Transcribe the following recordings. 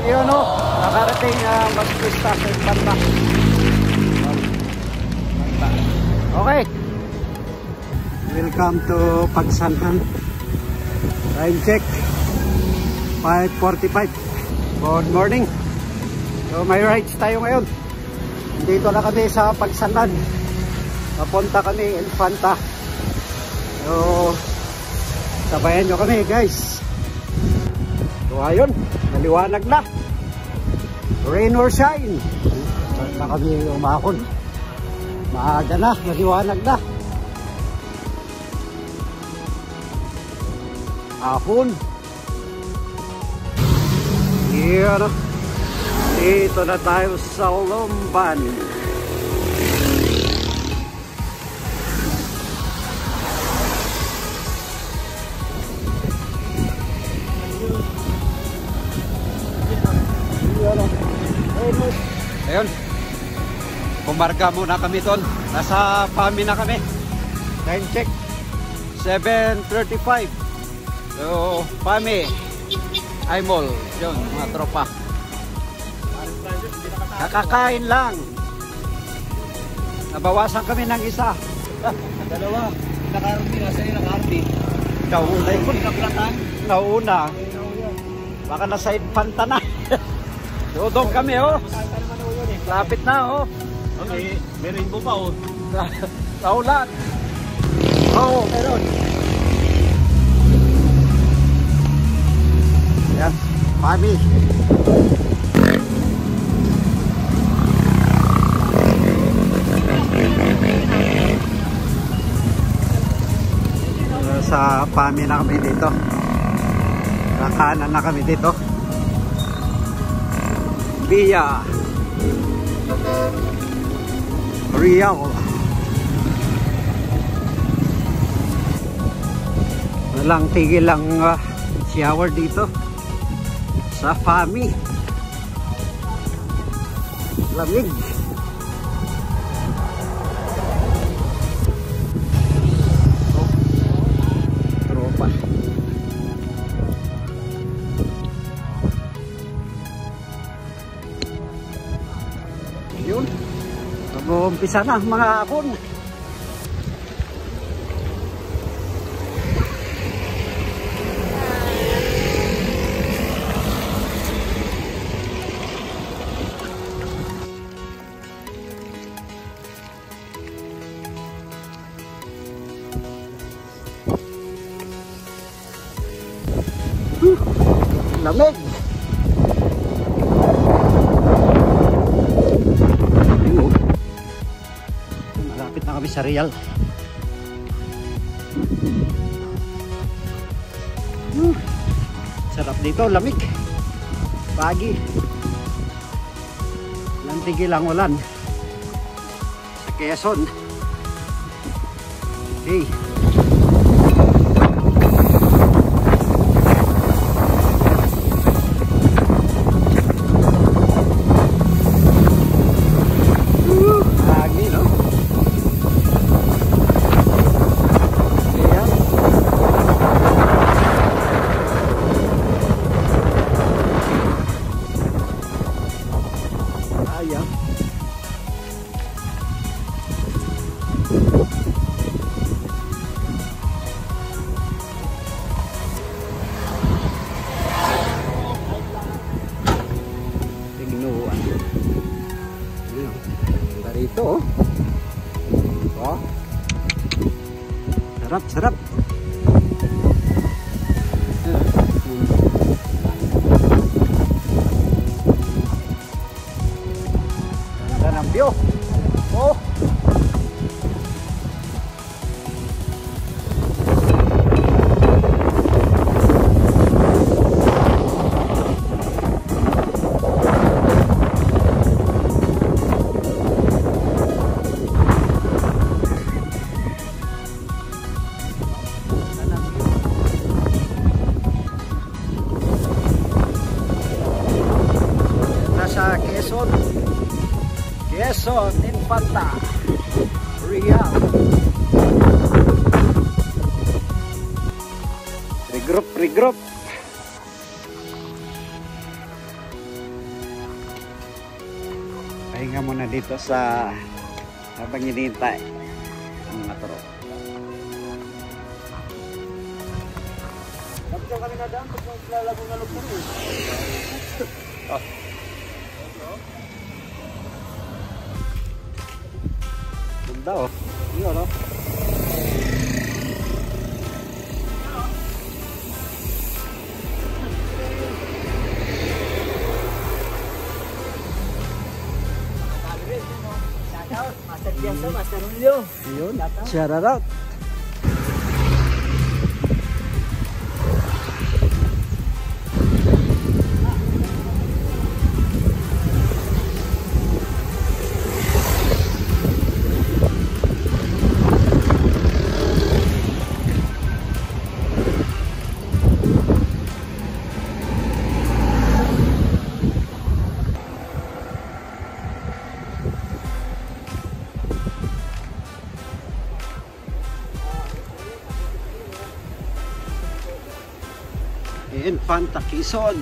Yun o, nakarating ang Baspista sa Infanta. Okay. Welcome to Pagsanhan. Time check 5:45. Good morning. So may rides tayo ngayon. Dito na kami sa Pagsanhan. Papunta kami Infanta. So sabayan nyo kami guys. So ayun, maliwanag na. Rain or shine. Saan na kami umakon? Maaga na, maliwanag na. Hapon. Yan. Dito na tayo sa Lumban. Ayun. Kumarga muna kami doon. Nasa PAMI na kami. Time check 7:35. So PAMI Aimol. Yun mga tropa. Kakakain lang. Nabawasan kami ng isa. Dalawa. Nakarami na sa'yo nakarami. Nauna yun. Nauna. Baka nasa Infanta na. Dodong kami oh. Lapit na oh. Okay, may rainbow pa oh. Naulan. Oo, meron. Yan, PAMI. Sa PAMI na kami dito. Kakanan na kami dito. Via Riau. Walang tigil lang shower dito sa PAMI. Lamig. Oh, tropa. Yun. Mag-uumpisa na mga akon. Lamig. Malapit na kami sa Real. Sarap dito, lamig. Pagi. Lantigil ang ulan sa Quezon. Okay. Ito oh. Sarap, sarap. Ganda ng view. Oh. Sa Quezon, Infanta, Riau. Regroup. Pahinga muna dito sa habang hinihintay ang mga turo. Kapag kami na daan, pag lalagong nalog na rin. Ganda oh. Yun oh. Master Piazza, Master Julio. Yun. Shout out. Infanta Quezon.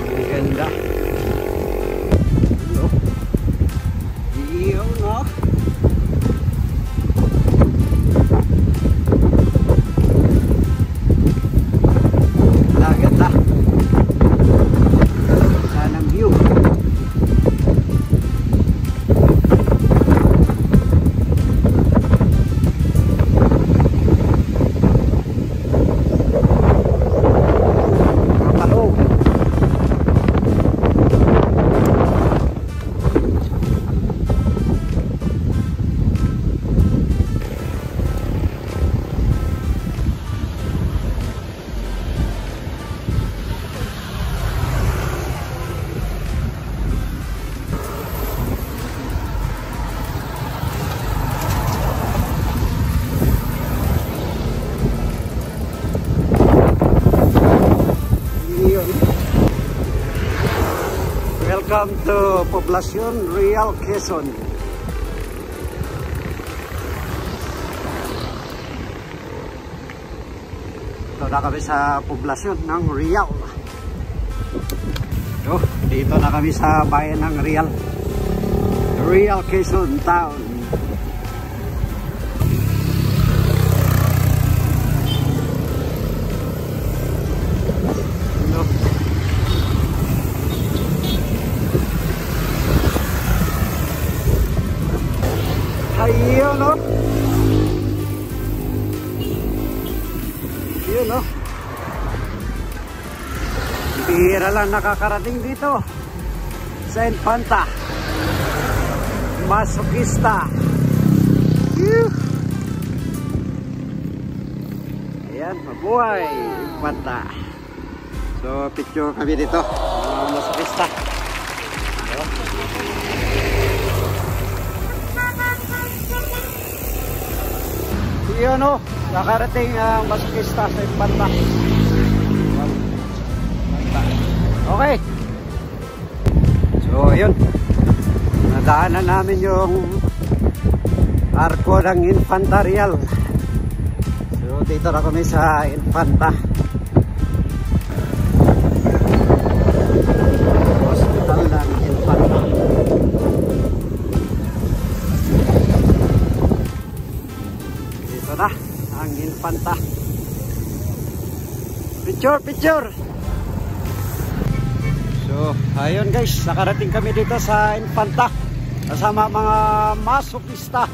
Ang ganda. Hello. Iyo no. Ganda. Sanang view. Welcome to Poblacion Real Quezon. Ito na kami sa poblasyon ng Real. Dito na kami sa bayan ng Real. Real Quezon Town. Ayun no. Yun no. Bihira lang nakakarating dito sa Infanta. Masokista. Ayan, mabuhay Infanta. So picture kami dito, masokista. Yun o, nakarating ang masokista sa Infanta. Okay. So yun, nadaanan namin yung arko ng Infanta Real. So dito na kami sa Infanta. Hospital ng Infanta. Dito na ang Infanta. Picture, picture. So, ayun guys, nakarating kami dito sa Infanta kasama mga masokista.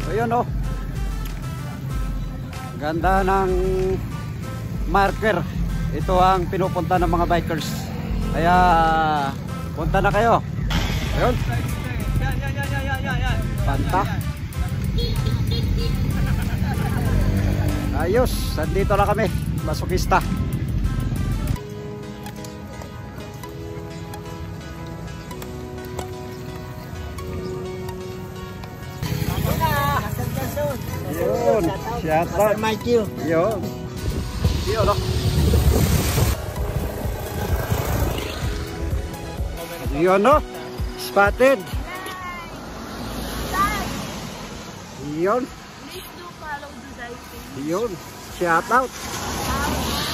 Ayun oh. Ganda ng marker. Ito ang pinupunta ng mga bikers. Kaya punta na kayo. Ayun. Infanta. Ayos, nandito na kami, masokista. Yun, siapa? Michael. Yun. Yun, no? Yun, no? Spotted. Yun. Yun, shout out.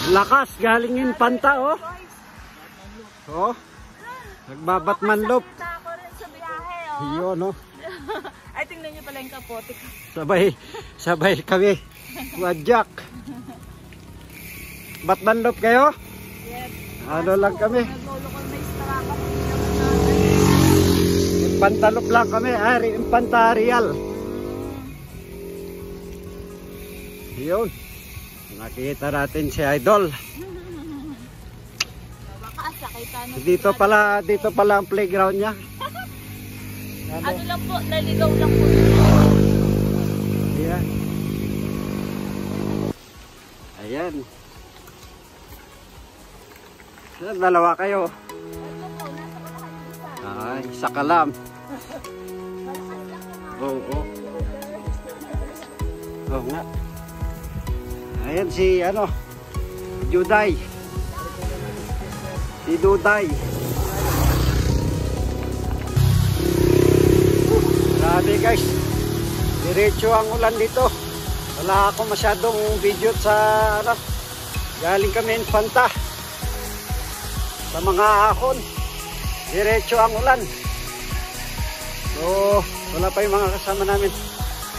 Lakas galing Infanta, oh. Oh. Nagbabatman loop. Ako rin sa biyahe, oh. Yun, oh. Ay, tingnan niyo pala yung kapote ko. Sabay kami. Wadyak. Batman loop kayo? Yes. Ano lang kami? Naglolo ko na istaraka. Infanta loop lang kami. Infanta Real. Yun. Nakita natin si Idol. Baka sakita na. Dito pala ang playground niya. Ano lang po, naligaw lang po. Ayan. Ayan. Dalawa kayo. Ay, isa ka lang. Oo. Oo nga. Ayan si Juday. Si Duday. Grabe guys. Diretso ang ulan dito. Wala ako masyadong video sa galing kami Infanta. Sa mga ahon. Diretso ang ulan. So, wala pa yung mga kasama namin.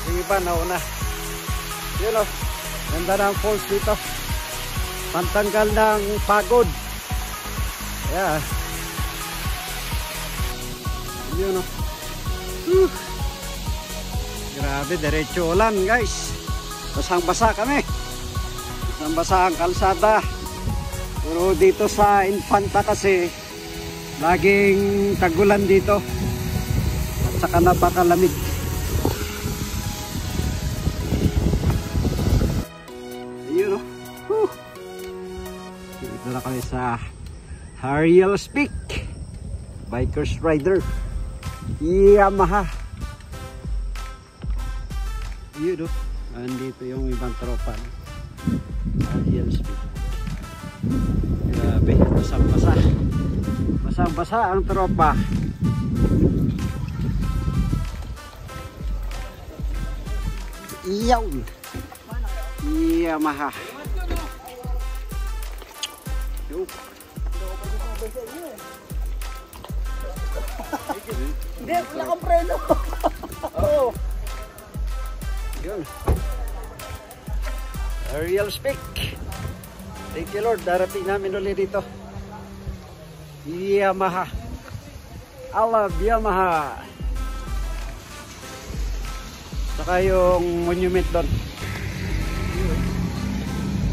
Yung iba nauna. Yun o. Ganda ng falls dito. Pantanggal ng pagod. Yeah. Yun o. Grabe, diretso ulan guys. Basang-basa kami. Basang-basa ang kalsada. Pero dito sa Infanta kasi laging tagulan dito. At saka napakalamig. Ayun o. Dito na kami sa Harriel's Peak. Bikers Rider. Yamaha. Ayun o. Andito yung ibang tropa. Harriel's Peak. Grabe, basang-basa. Basang-basa ang tropa. Iyaw. Yamaha. Hindi, wala kang preno. Oh. Yun. Harriel's Peak. Thank you Lord, darating namin ulit dito. Yamaha. I love Yamaha. Saka yung monument doon.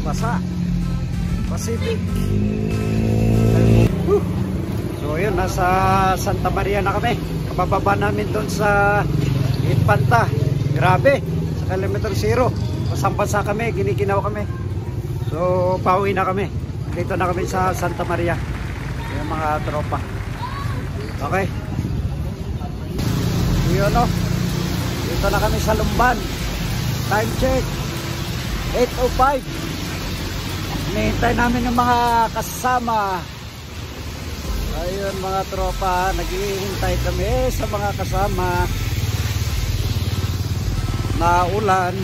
Basa. Pacific. So yun, nasa Santa Maria na kami. Kabababa namin doon sa Infanta. Grabe, sa kilometer 0. Basang-basa kami, giniginaw kami. So pauwi na kami. Dito na kami sa Santa Maria. Yung mga tropa. Okay. Yun o. Dito na kami sa Lumban. Time check 8:05. Hinihintay namin yung mga kasama. Ayun mga tropa, naghihintay kami sa mga kasama na ulan.